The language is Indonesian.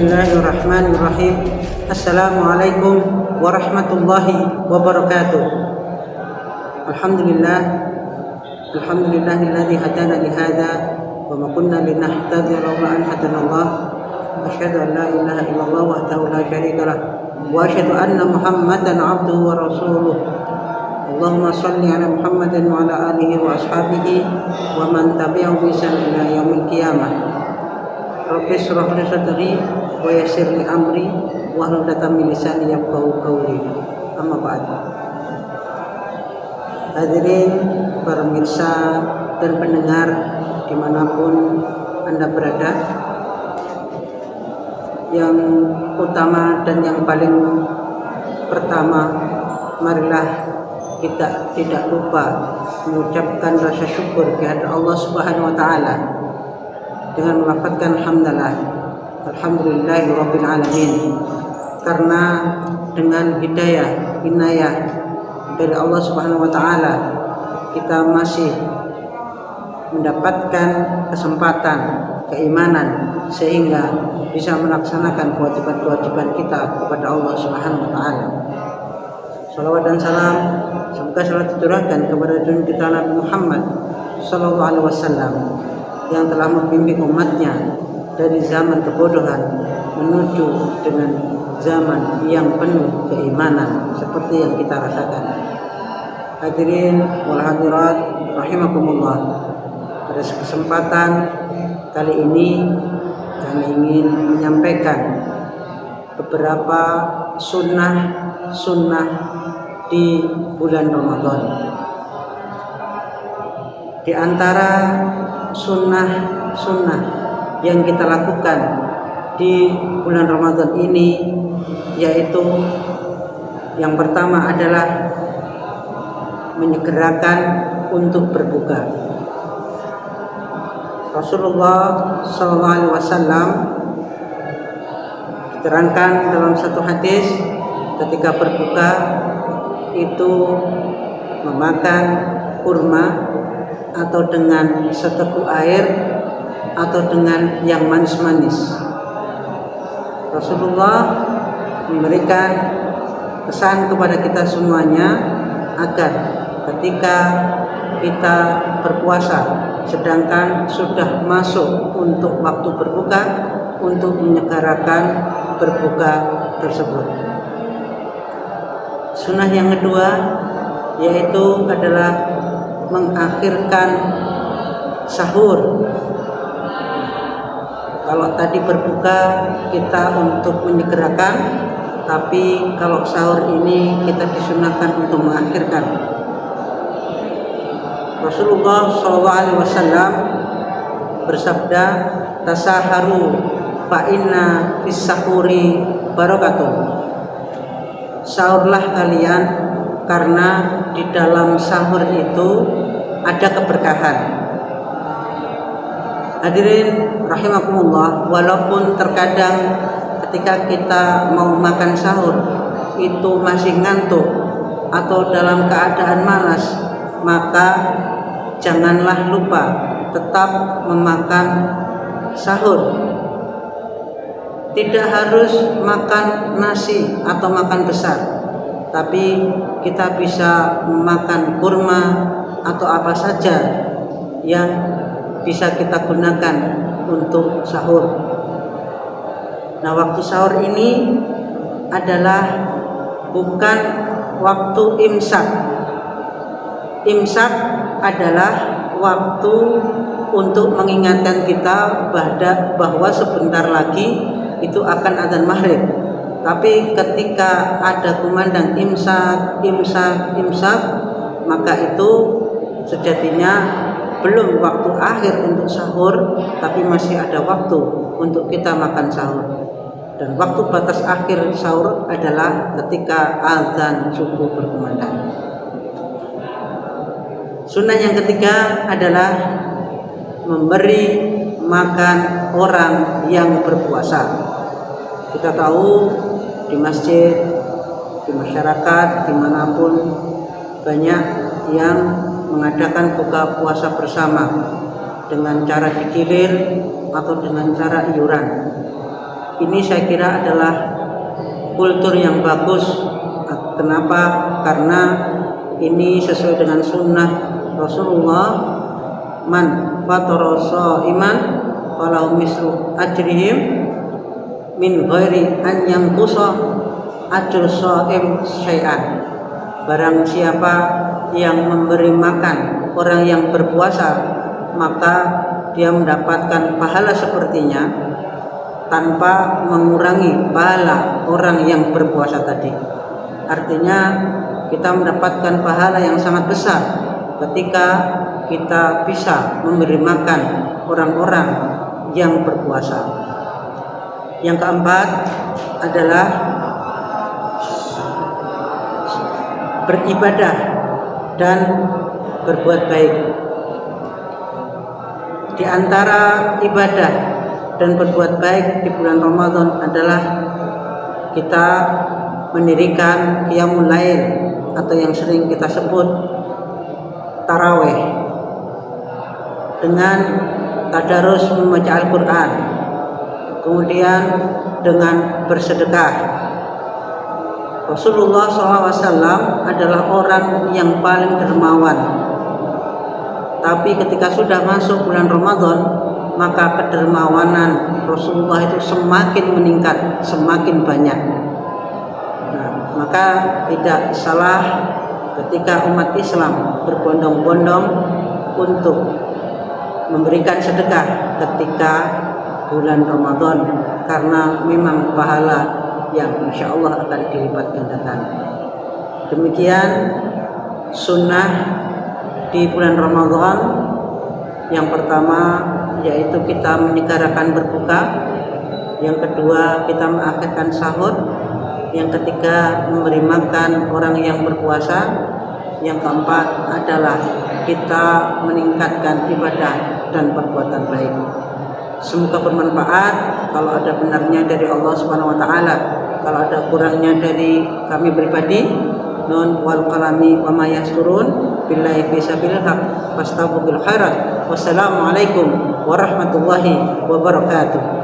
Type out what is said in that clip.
Bismillahirrahmanirrahim. Assalamualaikum warahmatullahi wabarakatuh. Alhamdulillahilladzi hadana li hadza wa ma kunna linahtadiya laula an hadanallah. Asyhadu an la ilaha illallah wahdahu la syarika lah wa asyhadu anna Muhammadan 'abduhu wa rasuluh. Allahumma shalli ala Muhammadin wa ala alihi wa ashabihi wa man tabi'ahum bi ihsan ila yaumil qiyamah. Rabbi shrah li sadri wa yassir li amri wahlul 'uqdatam min lisani yafqahu qawli. Amma ba'd. Hadirin pemirsa dan pendengar dimanapun Anda berada, yang utama dan yang paling pertama, marilah kita tidak lupa mengucapkan rasa syukur kepada Allah Subhanahu wa taala dengan melafazkan hamdalah, alhamdulillahirabbil alamin, karena dengan hidayah, inayah dari Allah Subhanahu wa taala kita masih mendapatkan kesempatan keimanan sehingga bisa melaksanakan kewajiban-kewajiban kita kepada Allah Subhanahu wa taala. Salawat dan salam semoga selalu diturunkan kepada junjungan kita Nabi Muhammad sallallahu alaihi wasallam yang telah membimbing umatnya dari zaman kebodohan menuju dengan zaman yang penuh keimanan seperti yang kita rasakan. Hadirin wal hadirat rahimakumullah. Pada kesempatan kali ini kami ingin menyampaikan beberapa sunnah di bulan Ramadan. Di antara sunnah yang kita lakukan di bulan Ramadan ini, yaitu yang pertama adalah menyegerakan untuk berbuka. Rasulullah SAW diterangkan dalam satu hadis ketika berbuka itu memakan kurma atau dengan seteguk air atau dengan yang manis-manis. Rasulullah memberikan pesan kepada kita semuanya agar ketika kita berpuasa sedangkan sudah masuk untuk waktu berbuka, untuk menyegerakan berbuka tersebut. Sunnah yang kedua yaitu adalah mengakhirkan sahur. Kalau tadi berbuka kita untuk menyegerakan, tapi kalau sahur ini kita disunahkan untuk mengakhirkan. Rasulullah SAW bersabda, tasaharu fa inna fis sahuri barakatun. Sahurlah kalian karena di dalam sahur itu ada keberkahan. Hadirin rahimakumullah, walaupun terkadang ketika kita mau makan sahur itu masih ngantuk atau dalam keadaan malas, maka janganlah lupa tetap memakan sahur. Tidak harus makan nasi atau makan besar, tapi kita bisa memakan kurma atau apa saja yang bisa kita gunakan untuk sahur. Nah, waktu sahur ini adalah bukan waktu imsak. Imsak adalah waktu untuk mengingatkan kita bahwa sebentar lagi itu akan azan maghrib. Tapi ketika ada kumandang imsak, maka itu sejatinya belum waktu akhir untuk sahur, tapi masih ada waktu untuk kita makan sahur. Dan waktu batas akhir sahur adalah ketika azan subuh berkumandang. Sunnah yang ketiga adalah memberi makan orang yang berpuasa. Kita tahu di masjid, di masyarakat, dimanapun banyak yang mengadakan buka puasa bersama dengan cara digilir atau dengan cara iuran. Ini saya kira adalah kultur yang bagus. Kenapa? Karena ini sesuai dengan sunnah Rasulullah. Man fatara shaiman falahu mislu ajrihim min ghairi an yanqusa ajru shaim syai'an. Barang siapa yang memberi makan orang yang berpuasa, maka dia mendapatkan pahala sepertinya tanpa mengurangi pahala orang yang berpuasa tadi. Artinya kita mendapatkan pahala yang sangat besar ketika kita bisa memberi makan orang-orang yang berpuasa. Yang keempat adalah beribadah dan berbuat baik. Di antara ibadah dan berbuat baik di bulan Ramadan adalah kita mendirikan qiyamul lail atau yang sering kita sebut tarawih dengan tadarus membaca Al-Quran, kemudian dengan bersedekah. Rasulullah SAW adalah orang yang paling dermawan, tapi ketika sudah masuk bulan Ramadan, maka kedermawanan Rasulullah itu semakin meningkat, semakin banyak. Nah, maka tidak salah ketika umat Islam berbondong-bondong untuk memberikan sedekah ketika bulan Ramadan, karena memang pahala yang insya Allah akan dilipat gandakan. Demikian sunnah di bulan Ramadan. Yang pertama yaitu kita menyegarakan berbuka, yang kedua kita mengakhirkan sahur, yang ketiga memberi makan orang yang berpuasa, yang keempat adalah kita meningkatkan ibadah dan perbuatan baik. Semoga bermanfaat. Kalau ada benarnya dari Allah Subhanahu wa taala, kalau ada kurangnya dari kami pribadi, nun wal qalami wa ma yasturun, billahi fi sabilillah fastabiqul khairat. Wassalamualaikum warahmatullahi wabarakatuh.